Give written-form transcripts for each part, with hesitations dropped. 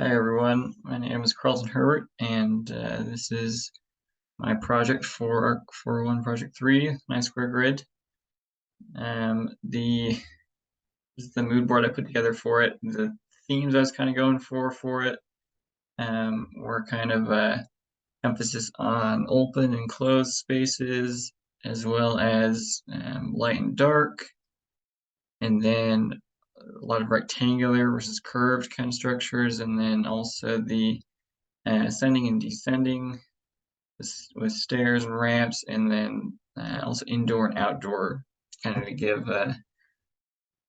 Hi everyone, my name is Carlton Herbert, and this is my project for ARC401 Project 3, 9-square grid. This is the mood board I put together for it. The themes I was kind of going for it were kind of emphasis on open and closed spaces, as well as light and dark, and then a lot of rectangular versus curved kind of structures, and then also the ascending and descending with stairs and ramps, and then also indoor and outdoor, kind of to give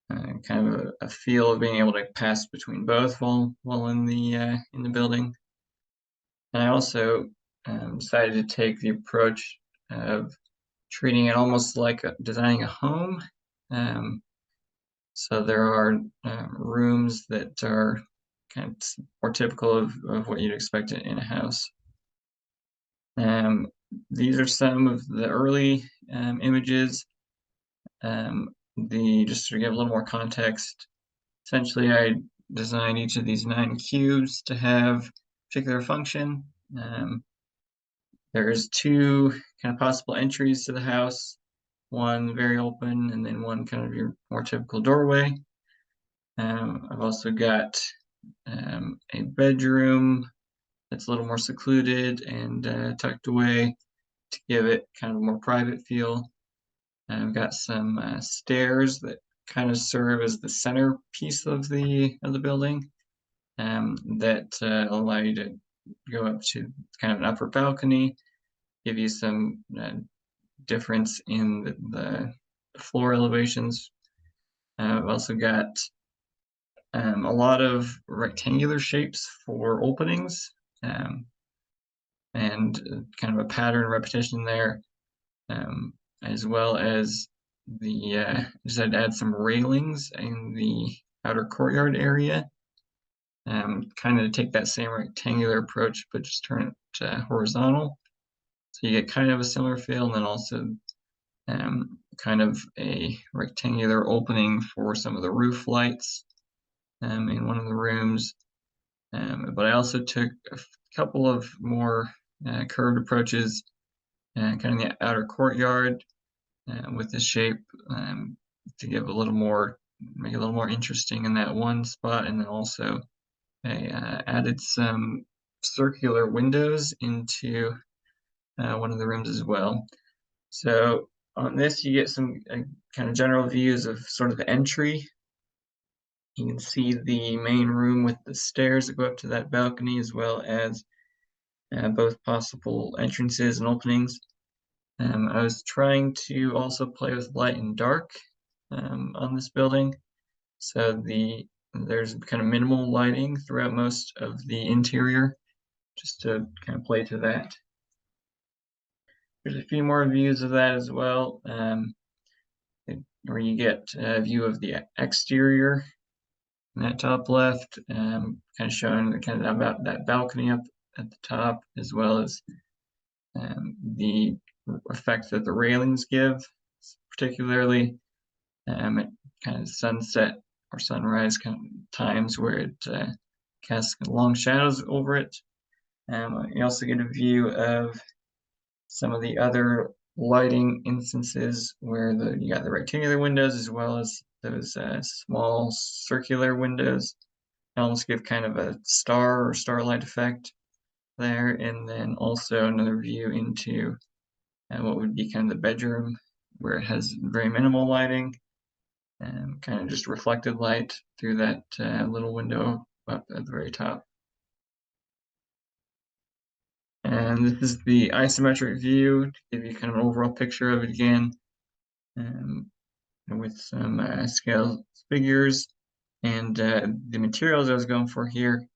kind of a feel of being able to pass between both while in the building. And I also decided to take the approach of treating it almost like designing a home. So there are rooms that are kind of more typical of what you'd expect in a house. These are some of the early images. Just to give a little more context, essentially I designed each of these 9 cubes to have a particular function. There's 2 kind of possible entries to the house, one very open and then one kind of your more typical doorway. I've also got a bedroom that's a little more secluded and tucked away to give it kind of a more private feel. I've got some stairs that kind of serve as the centerpiece of the building that allow you to go up to kind of an upper balcony, give you some difference in the floor elevations. I've also got a lot of rectangular shapes for openings, and kind of a pattern repetition there, as well as decided to add some railings in the outer courtyard area, kind of to take that same rectangular approach, but just turn it horizontal. So you get kind of a similar feel, and then also kind of a rectangular opening for some of the roof lights in one of the rooms. But I also took a couple of more curved approaches, kind of in the outer courtyard with this shape to give a little more, make it a little more interesting in that one spot, and then also I added some circular windows into one of the rooms as well. So on this, you get some kind of general views of sort of the entry. You can see the main room with the stairs that go up to that balcony, as well as both possible entrances and openings. I was trying to also play with light and dark on this building. So there's kind of minimal lighting throughout most of the interior, just to kind of play to that. There's a few more views of that as well, where you get a view of the exterior in that top left, kind of showing the kind of about that balcony up at the top, as well as the effect that the railings give, particularly at kind of sunset or sunrise kind of times where it casts long shadows over it. You also get a view of some of the other lighting instances where you got the rectangular windows as well as those small circular windows. They almost give kind of a star or starlight effect there, and then also another view into what would be kind of the bedroom, where it has very minimal lighting and kind of just reflected light through that little window up at the very top. And this is the isometric view to give you kind of an overall picture of it again, with some scale figures. And the materials I was going for here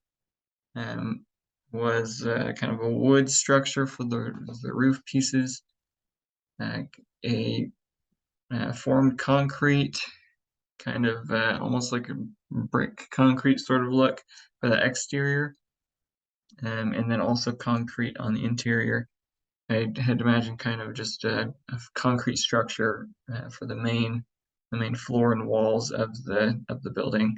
was kind of a wood structure for the roof pieces, a formed concrete, kind of almost like a brick concrete sort of look for the exterior, and then also concrete on the interior. I had to imagine kind of just a concrete structure for the main floor and walls of the building.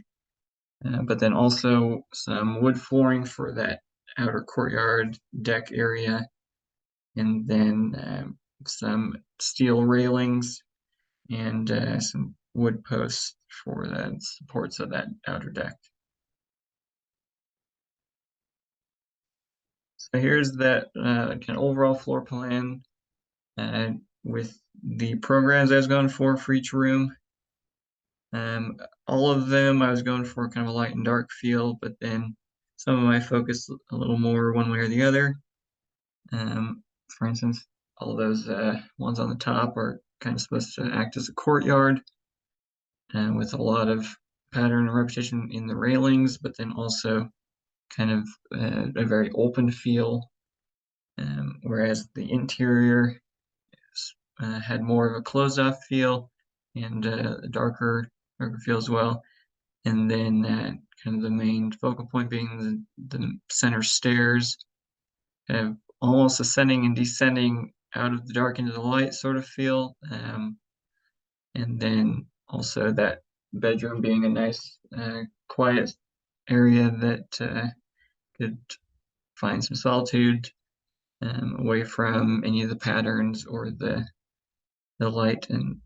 but then also some wood flooring for that outer courtyard deck area, and then some steel railings and some wood posts for the supports of that outer deck. So here's that kind of overall floor plan with the programs I was going for each room. All of them I was going for kind of a light and dark feel, but then some of my focus a little more one way or the other. For instance, all those ones on the top are kind of supposed to act as a courtyard with a lot of pattern and repetition in the railings, but then also kind of a very open feel, whereas the interior had more of a closed off feel and a darker feel as well. And then kind of the main focal point being the center stairs, kind of almost ascending and descending out of the dark into the light sort of feel. And then also that bedroom being a nice, quiet area that could find some solitude away from any of the patterns or the light and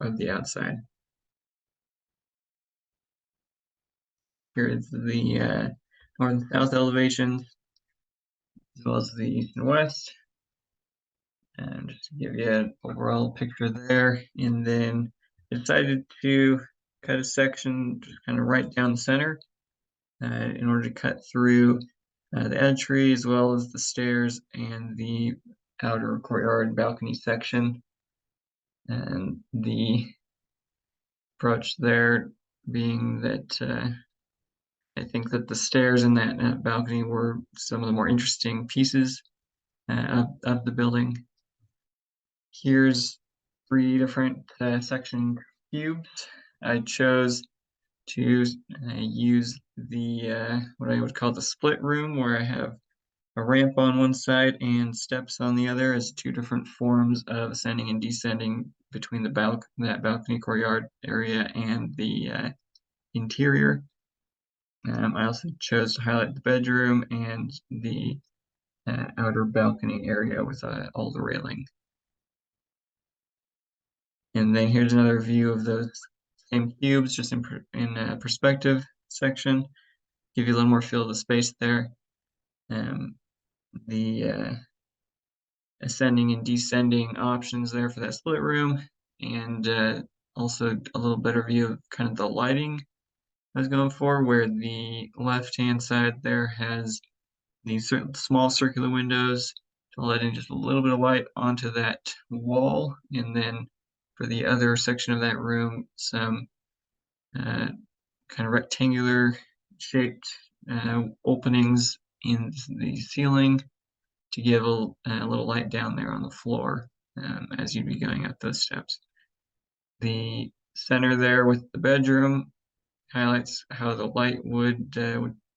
of the outside. Here is the north and south elevations, as well as the east and west. And just to give you an overall picture there. And then I decided to cut a section just kind of right down the center in order to cut through the entry as well as the stairs and the outer courtyard balcony section. And the approach there being that I think that the stairs in that balcony were some of the more interesting pieces of the building. Here's 3 different section cubes. I chose to use the what I would call the split room, where I have a ramp on one side and steps on the other as 2 different forms of ascending and descending between that balcony courtyard area and the interior. I also chose to highlight the bedroom and the outer balcony area with all the railing. And then here's another view of those same cubes, just in perspective section. Give you a little more feel of the space there. The ascending and descending options there for that split room, and also a little better view of kind of the lighting I was going for, where the left-hand side there has these small circular windows to let in just a little bit of light onto that wall, and then for the other section of that room, some kind of rectangular shaped openings in the ceiling to give a little light down there on the floor as you'd be going up those steps. The center there with the bedroom highlights how the light would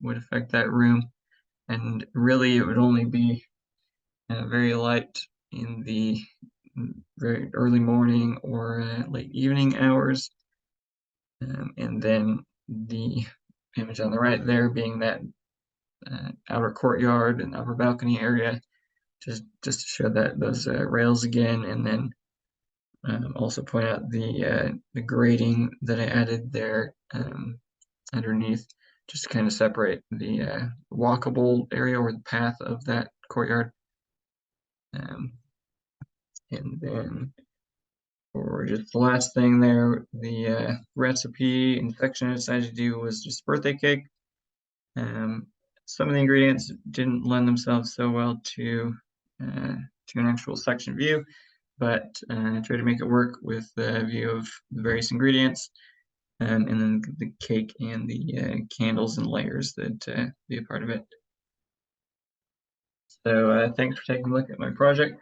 affect that room, and really it would only be very light in the very early morning or late evening hours. And then the image on the right there being that outer courtyard and upper balcony area, just to show that those rails again, and then also point out the grading that I added there underneath, just to kind of separate the walkable area or the path of that courtyard. And then for just the last thing there, the recipe and section I decided to do was just birthday cake. Some of the ingredients didn't lend themselves so well to an actual section view, but I tried to make it work with the view of the various ingredients, and then the cake and the candles and layers that be a part of it. So thanks for taking a look at my project.